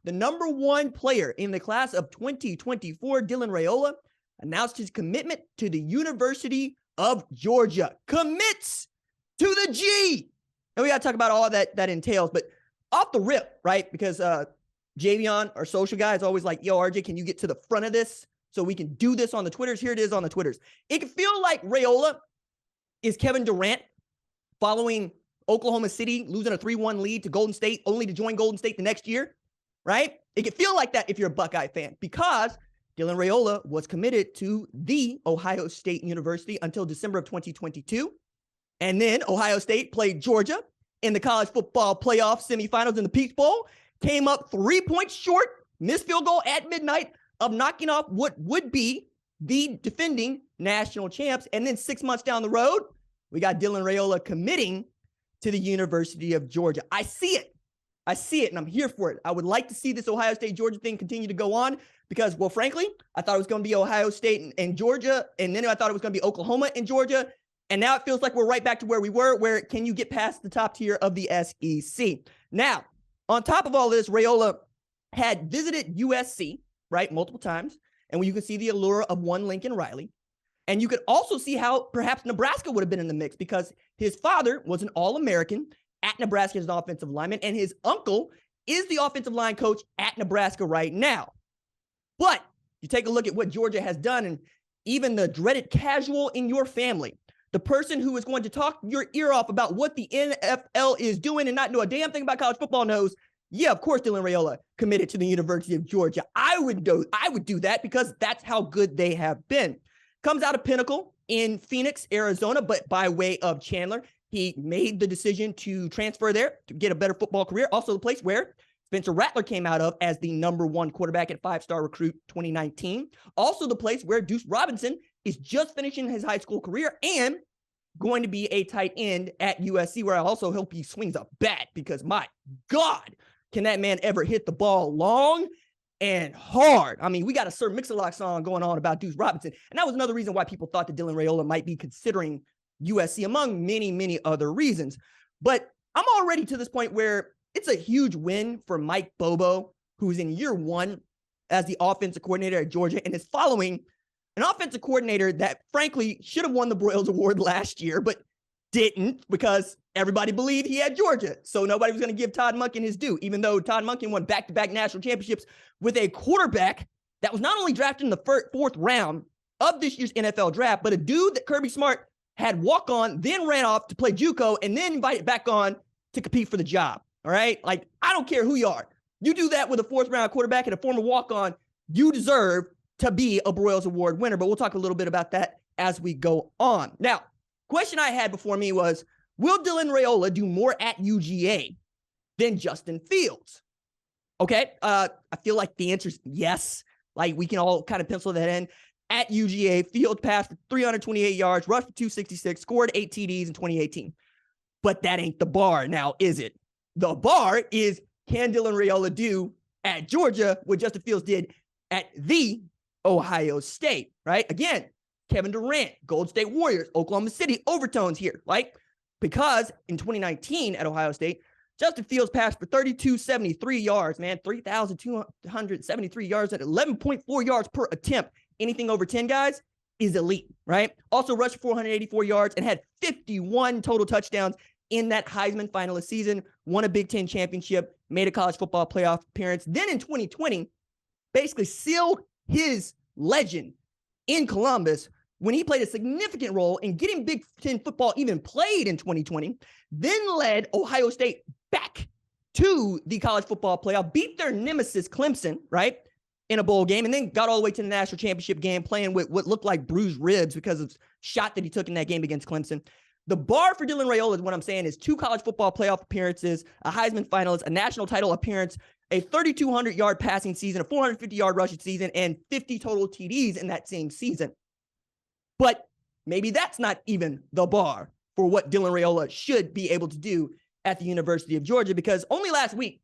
the number one player in the class of 2024, Dylan Raiola, announced his commitment to the University of Georgia. Commits to the G. And we got to talk about all that entails. But off the rip, right? Because Javion, our social guy, is always like, yo, RJ, can you get to the front of this so we can do this on the Twitters? Here it is on the Twitters. It can feel like Raiola is Kevin Durant following Oklahoma City, losing a 3-1 lead to Golden State, only to join Golden State the next year, right? It can feel like that if you're a Buckeye fan, because Dylan Raiola was committed to the Ohio State University until December of 2022. And then Ohio State played Georgia in the college football playoff semifinals in the Peach Bowl, came up 3 points short, missed field goal at midnight of knocking off what would be the defending national champs. And then 6 months down the road, we got Dylan Raiola committing to the University of Georgia. I see it, and I'm here for it. I would like to see this Ohio State-Georgia thing continue to go on because, well, frankly, I thought it was going to be Ohio State and Georgia, and then I thought it was going to be Oklahoma and Georgia, and now it feels like we're right back to where we were, where can you get past the top tier of the SEC? Now, on top of all this, Raiola had visited USC, right, multiple times, and you can see the allure of one Lincoln Riley. And you could also see how perhaps Nebraska would have been in the mix because his father was an All-American at Nebraska as an offensive lineman, and his uncle is the offensive line coach at Nebraska right now. But you take a look at what Georgia has done, and even the dreaded casual in your family, the person who is going to talk your ear off about what the NFL is doing and not know a damn thing about college football knows, yeah, of course, Dylan Raiola committed to the University of Georgia. I would do that because that's how good they have been. Comes out of Pinnacle in Phoenix, Arizona, but by way of Chandler, he made the decision to transfer there to get a better football career. Also the place where Spencer Rattler came out of as the number one quarterback at 5-star recruit 2019. Also the place where Deuce Robinson is just finishing his high school career and going to be a tight end at USC, where I also hope he swings a bat because, my God, can that man ever hit the ball long and hard. I mean, we got a Sir Mix-a-Lot song going on about Deuce Robinson. And that was another reason why people thought that Dylan Raiola might be considering USC, among many, many other reasons. But I'm already to this point where it's a huge win for Mike Bobo, who's in year one as the offensive coordinator at Georgia and is following an offensive coordinator that, frankly, should have won the Broyles Award last year, but didn't because everybody believed he had Georgia. So nobody was going to give Todd Monken his due, even though Todd Monken won back-to-back national championships with a quarterback that was not only drafted in the fourth round of this year's NFL draft, but a dude that Kirby Smart had walk on, then ran off to play JUCO, and then invited back on to compete for the job. All right? Like, I don't care who you are. You do that with a fourth-round quarterback and a former walk-on, you deserve to be a Broyles Award winner. But we'll talk a little bit about that as we go on. Now, question I had before me was, will Dylan Raiola do more at UGA than Justin Fields? Okay, I feel like the answer is yes. Like, we can all kind of pencil that in. At UGA, Fields passed for 328 yards, rushed for 266, scored 8 TDs in 2018. But that ain't the bar now, is it? The bar is, can Dylan Raiola do at Georgia what Justin Fields did at the Ohio State, right? Again, Kevin Durant, Golden State Warriors, Oklahoma City, overtones here, right? Because in 2019 at Ohio State, Justin Fields passed for 3,273 yards, man, 3,273 yards at 11.4 yards per attempt. Anything over 10, guys, is elite, right? Also rushed 484 yards and had 51 total touchdowns in that Heisman finalist season, won a Big Ten championship, made a college football playoff appearance. Then in 2020, basically sealed his legend in Columbus when he played a significant role in getting Big Ten football even played in 2020, then led Ohio State back to the college football playoff, beat their nemesis Clemson, right, in a bowl game, and then got all the way to the national championship game playing with what looked like bruised ribs because of the shot that he took in that game against Clemson. The bar for Dylan Raiola is what I'm saying is 2 college football playoff appearances, a Heisman finalist, a national title appearance, a 3,200-yard passing season, a 450-yard rushing season, and 50 total TDs in that same season. But maybe that's not even the bar for what Dylan Raiola should be able to do at the University of Georgia, because only last week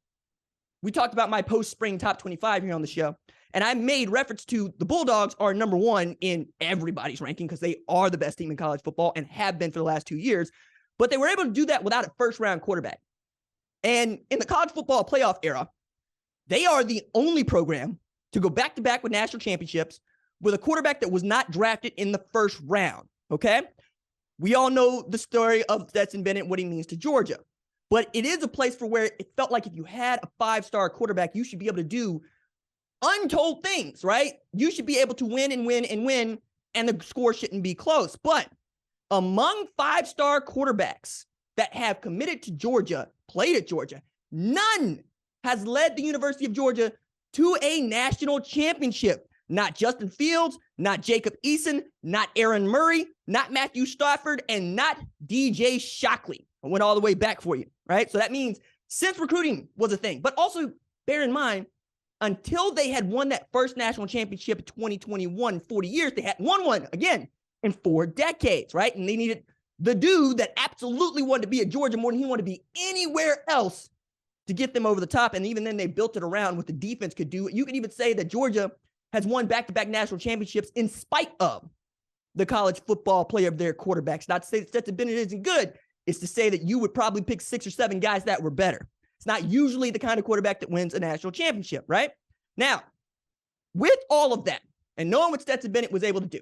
we talked about my post-spring top 25 here on the show, and I made reference to the Bulldogs are number one in everybody's ranking because they are the best team in college football and have been for the last 2 years, but they were able to do that without a first-round quarterback. And in the college football playoff era, They are the only program to go back-to-back with national championships with a quarterback that was not drafted in the first round, okay? We all know the story of Stetson Bennett, what he means to Georgia. But it is a place for where it felt like if you had a five-star quarterback, you should be able to do untold things, right? You should be able to win and win and win, and the score shouldn't be close. But among five-star quarterbacks that have committed to Georgia, played at Georgia, none has led the University of Georgia to a national championship. Not Justin Fields, not Jacob Eason, not Aaron Murray, not Matthew Stafford, and not DJ Shockley. I went all the way back for you, right? So that means since recruiting was a thing, but also bear in mind, until they had won that first national championship in 2021, 40 years, they had won one again in 4 decades, right? And they needed the dude that absolutely wanted to be at Georgia more than he wanted to be anywhere else to get them over the top. And even then they built it around what the defense could do. You could even say that Georgia has won back-to-back national championships in spite of the college football player of their quarterbacks. Not to say that Stetson Bennett isn't good. It's to say that you would probably pick 6 or 7 guys that were better. It's not usually the kind of quarterback that wins a national championship, right? Now, with all of that, and knowing what Stetson Bennett was able to do,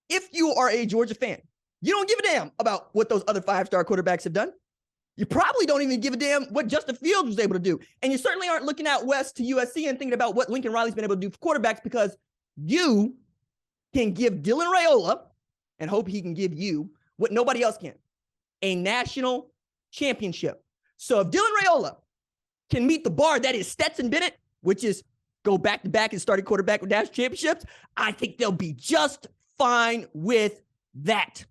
if you are a Georgia fan, you don't give a damn about what those other 5-star quarterbacks have done. You probably don't even give a damn what Justin Fields was able to do. And you certainly aren't looking out west to USC and thinking about what Lincoln Riley's been able to do for quarterbacks, because you can give Dylan Raiola and hope he can give you what nobody else can, a national championship. So if Dylan Raiola can meet the bar that is Stetson Bennett, which is go back-to-back and start a quarterback with national championships, I think they'll be just fine with that.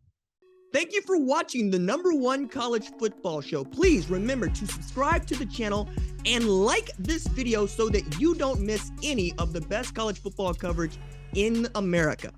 Thank you for watching the #1 college football show. Please remember to subscribe to the channel and like this video so that you don't miss any of the best college football coverage in America.